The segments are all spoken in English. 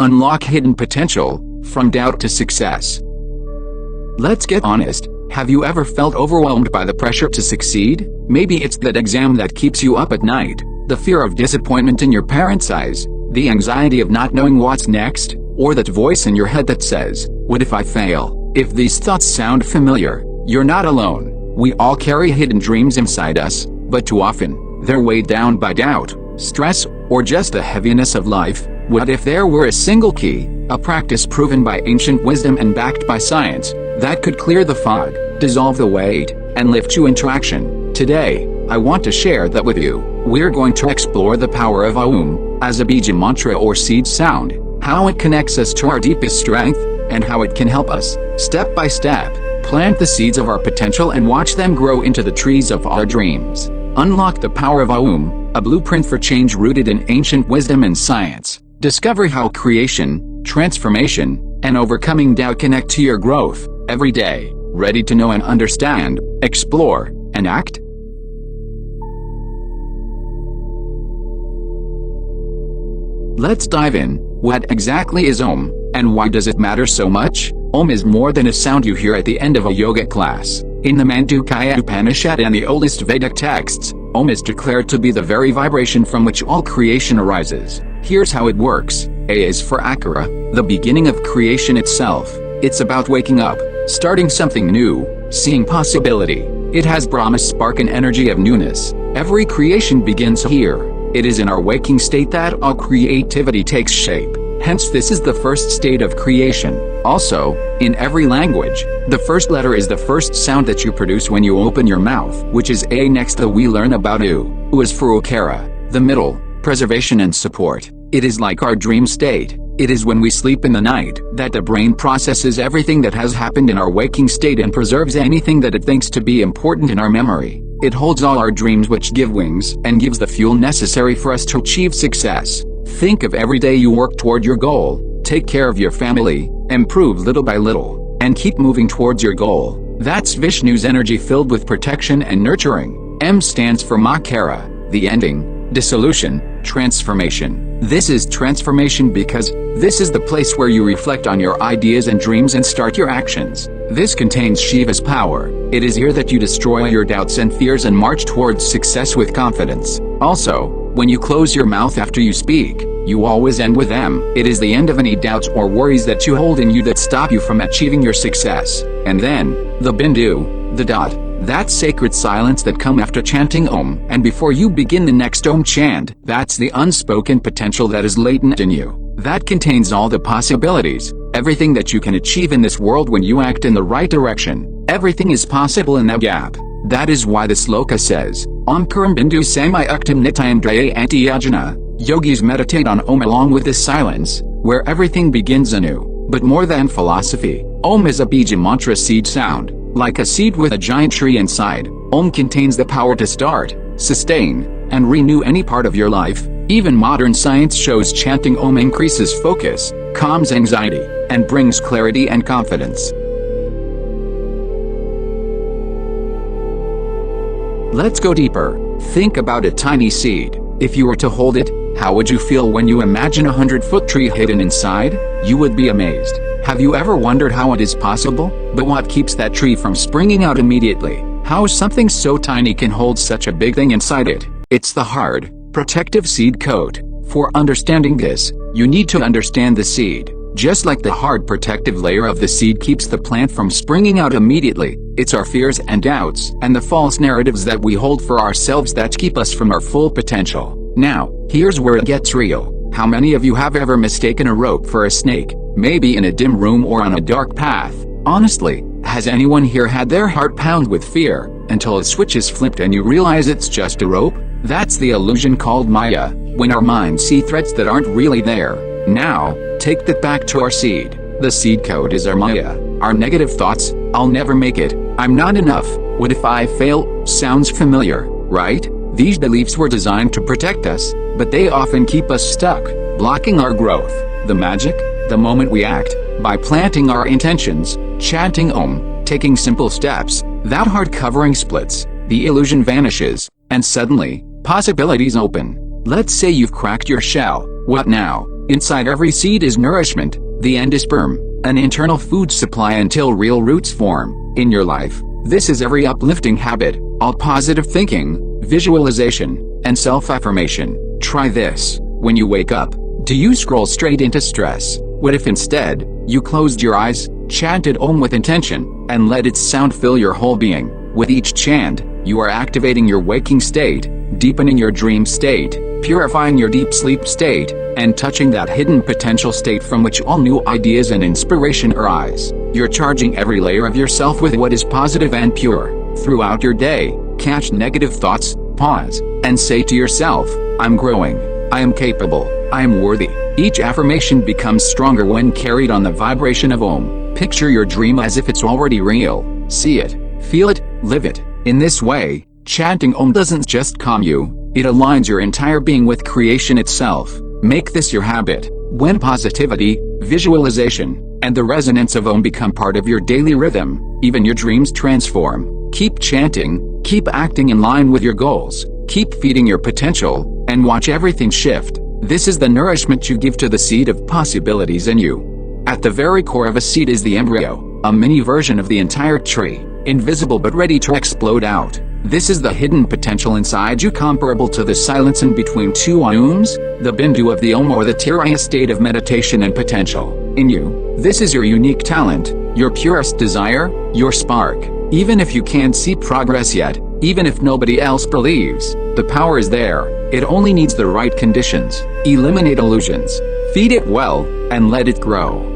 Unlock hidden potential, from doubt to success. Let's get honest. Have you ever felt overwhelmed by the pressure to succeed? Maybe it's that exam that keeps you up at night, the fear of disappointment in your parents' eyes, the anxiety of not knowing what's next, or that voice in your head that says, "What if I fail?" If these thoughts sound familiar, you're not alone. We all carry hidden dreams inside us, but too often, they're weighed down by doubt, stress, or just the heaviness of life. What if there were a single key, a practice proven by ancient wisdom and backed by science, that could clear the fog, dissolve the weight, and lift you into action? Today, I want to share that with you. We're going to explore the power of Aum, as a bija mantra or seed sound, how it connects us to our deepest strength, and how it can help us, step by step, plant the seeds of our potential and watch them grow into the trees of our dreams. Unlock the power of Aum, a blueprint for change rooted in ancient wisdom and science. Discover how creation, transformation, and overcoming doubt connect to your growth, every day. Ready to know and understand, explore, and act? Let's dive in. What exactly is Aum, and why does it matter so much? Aum is more than a sound you hear at the end of a yoga class. In the Mandukya Upanishad and the oldest Vedic texts, Aum is declared to be the very vibration from which all creation arises. Here's how it works. A is for Akara, the beginning of creation itself. It's about waking up, starting something new, seeing possibility. It has Brahma's spark and energy of newness. Every creation begins here. It is in our waking state that all creativity takes shape. Hence this is the first state of creation. Also, in every language, the first letter is the first sound that you produce when you open your mouth, which is A. Next we learn about U. U is for Ukara, the middle, preservation and support. It is like our dream state. It is when we sleep in the night that the brain processes everything that has happened in our waking state and preserves anything that it thinks to be important in our memory. It holds all our dreams which give wings and gives the fuel necessary for us to achieve success. Think of every day you work toward your goal, take care of your family, improve little by little, and keep moving towards your goal. That's Vishnu's energy filled with protection and nurturing. M stands for Makara, the ending, dissolution, transformation. This is transformation because this is the place where you reflect on your ideas and dreams and start your actions. This contains Shiva's power. It is here that you destroy your doubts and fears and march towards success with confidence. Also, when you close your mouth after you speak, you always end with M. It is the end of any doubts or worries that you hold in you that stop you from achieving your success. And then, the Bindu, the dot, that sacred silence that comes after chanting Om, and before you begin the next Om chant, that's the unspoken potential that is latent in you. That contains all the possibilities, everything that you can achieve in this world when you act in the right direction. Everything is possible in that gap. That is why the sloka says, Omkaram Bindu Samai Uktam Nityam Draya Antiyajana. Yogis meditate on Om along with this silence, where everything begins anew. But more than philosophy, Om is a bija mantra seed sound. Like a seed with a giant tree inside, Om contains the power to start, sustain, and renew any part of your life. Even modern science shows chanting Om increases focus, calms anxiety, and brings clarity and confidence. Let's go deeper. Think about a tiny seed. If you were to hold it, how would you feel when you imagine a 100-foot tree hidden inside? You would be amazed. Have you ever wondered how it is possible? But what keeps that tree from springing out immediately? How something so tiny can hold such a big thing inside it? It's the hard, protective seed coat. For understanding this, you need to understand the seed. Just like the hard protective layer of the seed keeps the plant from springing out immediately, it's our fears and doubts and the false narratives that we hold for ourselves that keep us from our full potential. Now, here's where it gets real. How many of you have ever mistaken a rope for a snake, maybe in a dim room or on a dark path? Honestly, has anyone here had their heart pound with fear, until a switch is flipped and you realize it's just a rope? That's the illusion called Maya, when our minds see threats that aren't really there. Now, take that back to our seed. The seed code is our Maya, our negative thoughts. I'll never make it, I'm not enough, what if I fail? Sounds familiar, right? These beliefs were designed to protect us, but they often keep us stuck, blocking our growth. The magic? The moment we act, by planting our intentions, chanting Om, taking simple steps, that hard covering splits, the illusion vanishes, and suddenly, possibilities open. Let's say you've cracked your shell. What now? Inside every seed is nourishment, the endosperm, an internal food supply until real roots form. In your life, this is every uplifting habit, all positive thinking, visualization, and self-affirmation. Try this. When you wake up, do you scroll straight into stress? What if instead, you closed your eyes, chanted Om with intention, and let its sound fill your whole being? With each chant, you are activating your waking state, deepening your dream state, purifying your deep sleep state, and touching that hidden potential state from which all new ideas and inspiration arise. You're charging every layer of yourself with what is positive and pure. Throughout your day, catch negative thoughts, pause, and say to yourself, I'm growing, I am capable, I am worthy. Each affirmation becomes stronger when carried on the vibration of Om. Picture your dream as if it's already real. See it, feel it, live it. In this way, chanting Om doesn't just calm you, it aligns your entire being with creation itself. Make this your habit. When positivity, visualization, and the resonance of Om become part of your daily rhythm, even your dreams transform. Keep chanting, keep acting in line with your goals, keep feeding your potential, and watch everything shift. This is the nourishment you give to the seed of possibilities in you. At the very core of a seed is the embryo, a mini version of the entire tree, invisible but ready to explode out. This is the hidden potential inside you, comparable to the silence in between two Oms, the Bindu of the Om, or the Turiya state of meditation and potential. In you, this is your unique talent, your purest desire, your spark. Even if you can't see progress yet, even if nobody else believes, the power is there. It only needs the right conditions. Eliminate illusions, feed it well, and let it grow.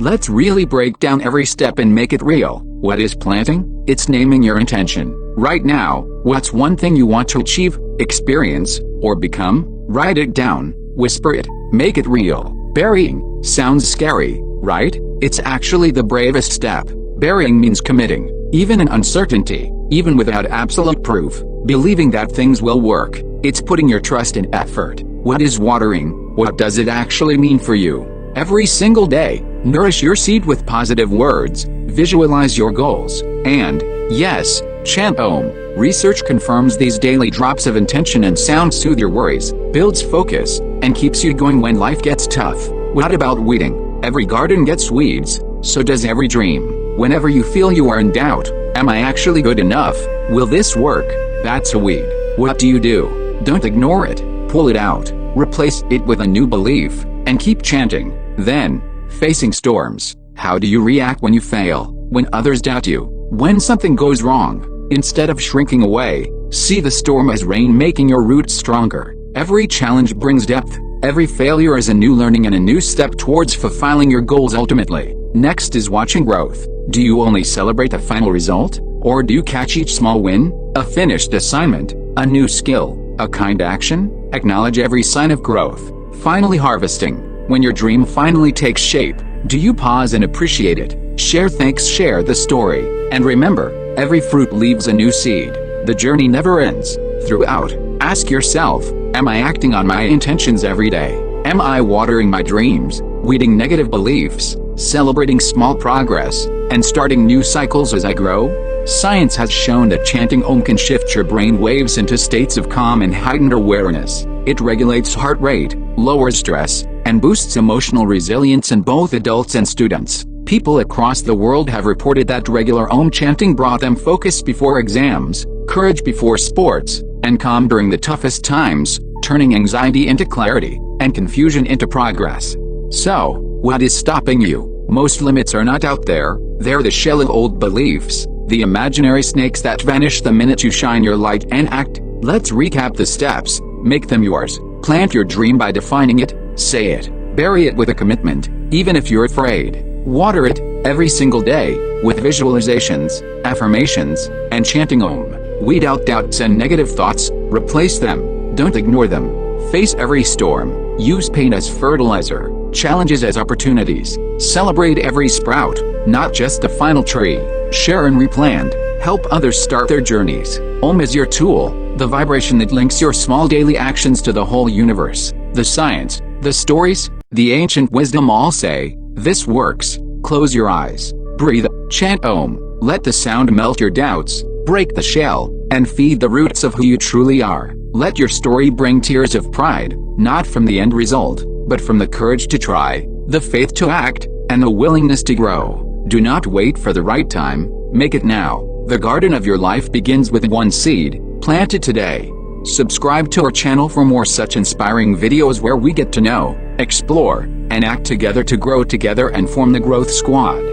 Let's really break down every step and make it real. What is planting? It's naming your intention. Right now, what's one thing you want to achieve, experience, or become? Write it down, whisper it, make it real. Burying sounds scary, right? It's actually the bravest step. Burying means committing, even in uncertainty, even without absolute proof, believing that things will work. It's putting your trust in effort. What is watering? What does it actually mean for you? Every single day, nourish your seed with positive words, visualize your goals, and, yes, chant Om. Research confirms these daily drops of intention and sound soothe your worries, builds focus, and keeps you going when life gets tough. What about weeding? Every garden gets weeds, so does every dream. Whenever you feel you are in doubt, am I actually good enough? Will this work? That's a weed. What do? Don't ignore it. Pull it out. Replace it with a new belief, and keep chanting. Then, facing storms. How do you react when you fail? When others doubt you? When something goes wrong? Instead of shrinking away, see the storm as rain, making your roots stronger. Every challenge brings depth. Every failure is a new learning and a new step towards fulfilling your goals ultimately. Next is watching growth. Do you only celebrate the final result? Or do you catch each small win? A finished assignment? A new skill? A kind action? Acknowledge every sign of growth. Finally, harvesting. When your dream finally takes shape, do you pause and appreciate it? Share thanks, share the story. And remember, every fruit leaves a new seed. The journey never ends. Throughout, ask yourself, am I acting on my intentions every day? Am I watering my dreams, weeding negative beliefs, celebrating small progress, and starting new cycles as I grow? Science has shown that chanting Om can shift your brain waves into states of calm and heightened awareness. It regulates heart rate, lowers stress, and boosts emotional resilience in both adults and students. People across the world have reported that regular Om chanting brought them focus before exams, courage before sports, and calm during the toughest times, turning anxiety into clarity, and confusion into progress. So, what is stopping you? Most limits are not out there, they're the shell of old beliefs, the imaginary snakes that vanish the minute you shine your light and act. Let's recap the steps, make them yours. Plant your dream by defining it, say it, bury it with a commitment, even if you're afraid. Water it, every single day, with visualizations, affirmations, and chanting Om. Weed out doubts and negative thoughts, replace them, don't ignore them. Face every storm, use pain as fertilizer, challenges as opportunities. Celebrate every sprout, not just the final tree. Share and replant, help others start their journeys. Om is your tool, the vibration that links your small daily actions to the whole universe. The science, the stories, the ancient wisdom all say, this works. Close your eyes, breathe, chant Om, let the sound melt your doubts, break the shell, and feed the roots of who you truly are. Let your story bring tears of pride, not from the end result, but from the courage to try, the faith to act, and the willingness to grow. Do not wait for the right time, make it now. The garden of your life begins with one seed, planted today. Subscribe to our channel for more such inspiring videos where we get to know, explore, and act together to grow together and form the Growth Squad.